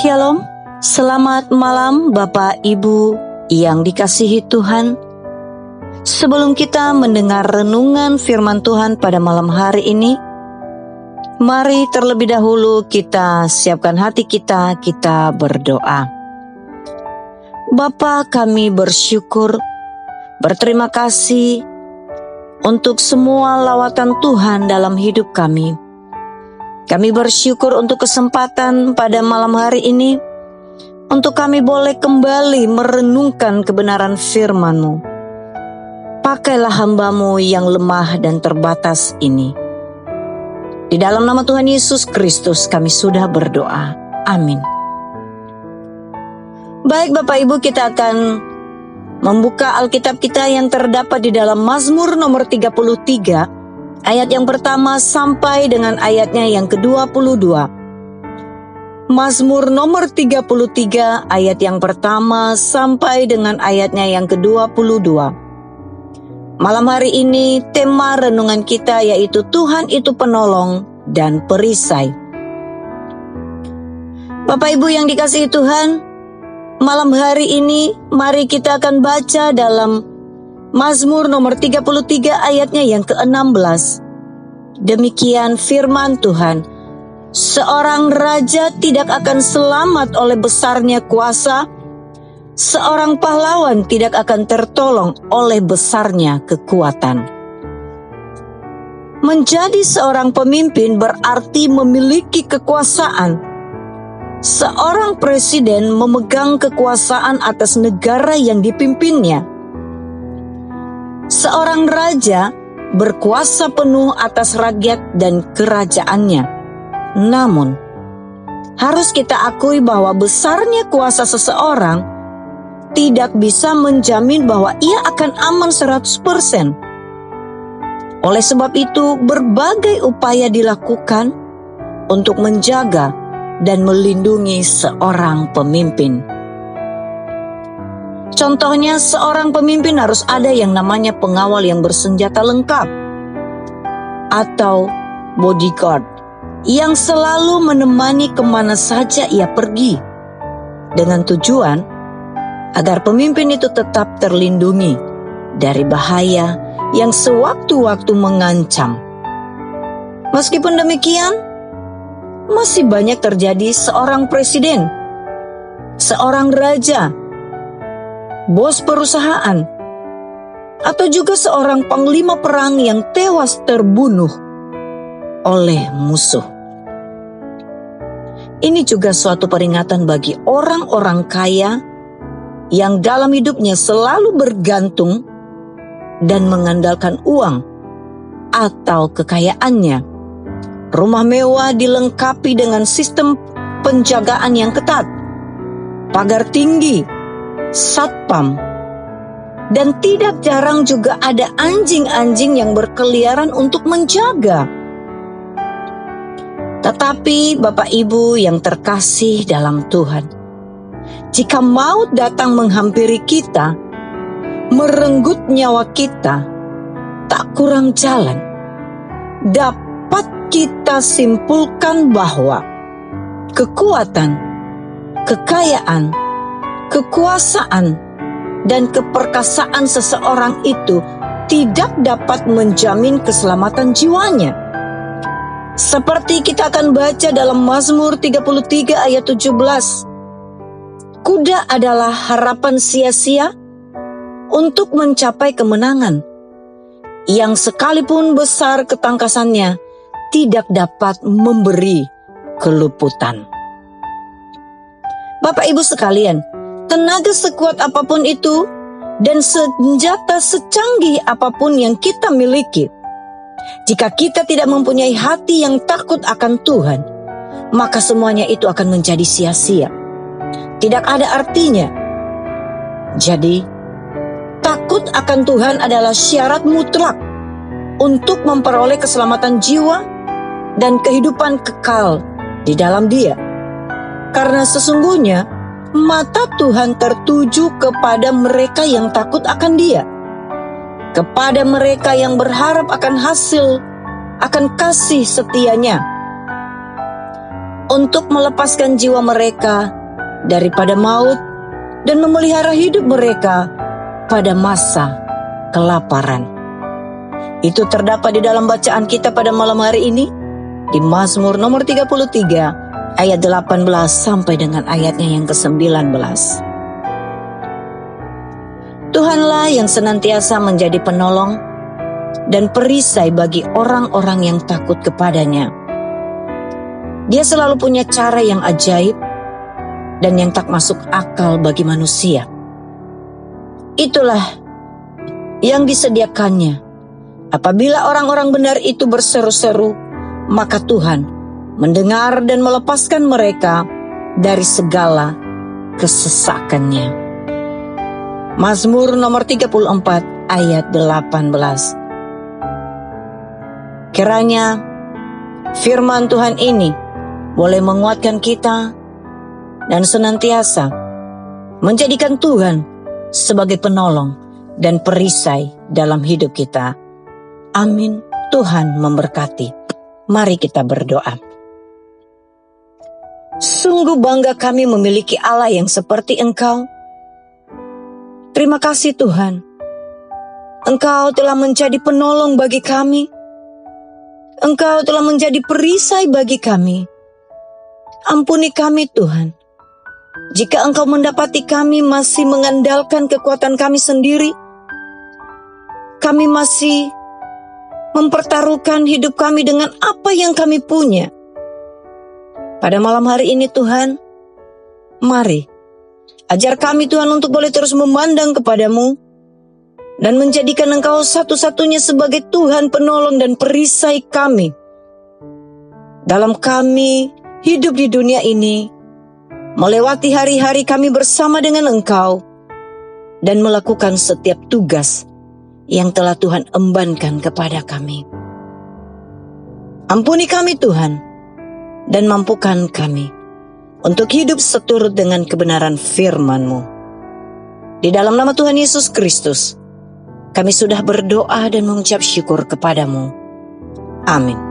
Shalom, selamat malam Bapak Ibu yang dikasihi Tuhan. Sebelum kita mendengar renungan firman Tuhan pada malam hari ini, mari terlebih dahulu kita siapkan hati kita berdoa. Bapa, kami bersyukur, berterima kasih untuk semua lawatan Tuhan dalam hidup kami. Kami bersyukur untuk kesempatan pada malam hari ini, untuk kami boleh kembali merenungkan kebenaran firman-Mu. Pakailah hamba-Mu yang lemah dan terbatas ini. Di dalam nama Tuhan Yesus Kristus kami sudah berdoa. Amin. Baik Bapak Ibu, kita akan membuka Alkitab kita yang terdapat di dalam Mazmur nomor 33, ayat yang pertama sampai dengan ayatnya yang ke-22. Mazmur nomor 33 ayat yang pertama sampai dengan ayatnya yang ke-22. Malam hari ini tema renungan kita yaitu Tuhan itu penolong dan perisai. Bapak Ibu yang dikasihi Tuhan, malam hari ini mari kita akan baca dalam Mazmur nomor 33 ayatnya yang ke-16. Demikian firman Tuhan, seorang raja tidak akan selamat oleh besarnya kuasa, seorang pahlawan tidak akan tertolong oleh besarnya kekuatan. Menjadi seorang pemimpin berarti memiliki kekuasaan. Seorang presiden memegang kekuasaan atas negara yang dipimpinnya. Seorang raja berkuasa penuh atas rakyat dan kerajaannya. Namun, harus kita akui bahwa besarnya kuasa seseorang tidak bisa menjamin bahwa ia akan aman 100%. Oleh sebab itu, berbagai upaya dilakukan untuk menjaga dan melindungi seorang pemimpin. Contohnya, seorang pemimpin harus ada yang namanya pengawal yang bersenjata lengkap atau bodyguard yang selalu menemani kemana saja ia pergi, dengan tujuan agar pemimpin itu tetap terlindungi dari bahaya yang sewaktu-waktu mengancam. Meskipun demikian, masih banyak terjadi seorang presiden, seorang raja, bos perusahaan, atau juga seorang panglima perang yang tewas terbunuh oleh musuh. Ini juga suatu peringatan bagi orang-orang kaya yang dalam hidupnya selalu bergantung dan mengandalkan uang atau kekayaannya. Rumah mewah dilengkapi dengan sistem penjagaan yang ketat, pagar tinggi, satpam, dan tidak jarang juga ada anjing-anjing yang berkeliaran untuk menjaga. Tetapi Bapak Ibu yang terkasih dalam Tuhan, jika maut datang menghampiri kita, merenggut nyawa kita, tak kurang jalan, dapat kita simpulkan bahwa kekuatan, kekayaan, kekuasaan, dan keperkasaan seseorang itu tidak dapat menjamin keselamatan jiwanya. Seperti kita akan baca dalam Mazmur 33 ayat 17. Kuda adalah harapan sia-sia untuk mencapai kemenangan, yang sekalipun besar ketangkasannya tidak dapat memberi keluputan. Bapak Ibu sekalian, tenaga sekuat apapun itu dan senjata secanggih apapun yang kita miliki, jika kita tidak mempunyai hati yang takut akan Tuhan, maka semuanya itu akan menjadi sia-sia. Tidak ada artinya. Jadi, takut akan Tuhan adalah syarat mutlak untuk memperoleh keselamatan jiwa dan kehidupan kekal di dalam Dia. Karena sesungguhnya mata Tuhan tertuju kepada mereka yang takut akan Dia, kepada mereka yang berharap akan hasil, akan kasih setianya. untuk melepaskan jiwa mereka daripada maut dan memelihara hidup mereka pada masa kelaparan. Itu terdapat di dalam bacaan kita pada malam hari ini di Mazmur nomor 33 ayat 18 sampai dengan ayatnya yang ke-19. Tuhanlah yang senantiasa menjadi penolong dan perisai bagi orang-orang yang takut kepadanya. Dia selalu punya cara yang ajaib dan yang tak masuk akal bagi manusia. Itulah yang disediakannya. Apabila orang-orang benar itu berseru-seru, maka Tuhan mendengar dan melepaskan mereka dari segala kesesakannya. Mazmur nomor 34 ayat 18. Kiranya firman Tuhan ini boleh menguatkan kita dan senantiasa menjadikan Tuhan sebagai penolong dan perisai dalam hidup kita. Amin. Tuhan memberkati. Mari kita berdoa. Sungguh bangga kami memiliki Allah yang seperti Engkau. Terima kasih Tuhan. Engkau telah menjadi penolong bagi kami. Engkau telah menjadi perisai bagi kami. Ampuni kami Tuhan. Jika Engkau mendapati kami masih mengandalkan kekuatan kami sendiri, kami masih mempertaruhkan hidup kami dengan apa yang kami punya. Pada malam hari ini Tuhan, mari ajar kami Tuhan untuk boleh terus memandang kepadamu dan menjadikan Engkau satu-satunya sebagai Tuhan penolong dan perisai kami. Dalam kami hidup di dunia ini, melewati hari-hari kami bersama dengan Engkau dan melakukan setiap tugas yang telah Tuhan embankan kepada kami. Ampuni kami Tuhan dan mampukan kami untuk hidup seturut dengan kebenaran firman-Mu. Di dalam nama Tuhan Yesus Kristus, kami sudah berdoa dan mengucap syukur kepadamu. Amin.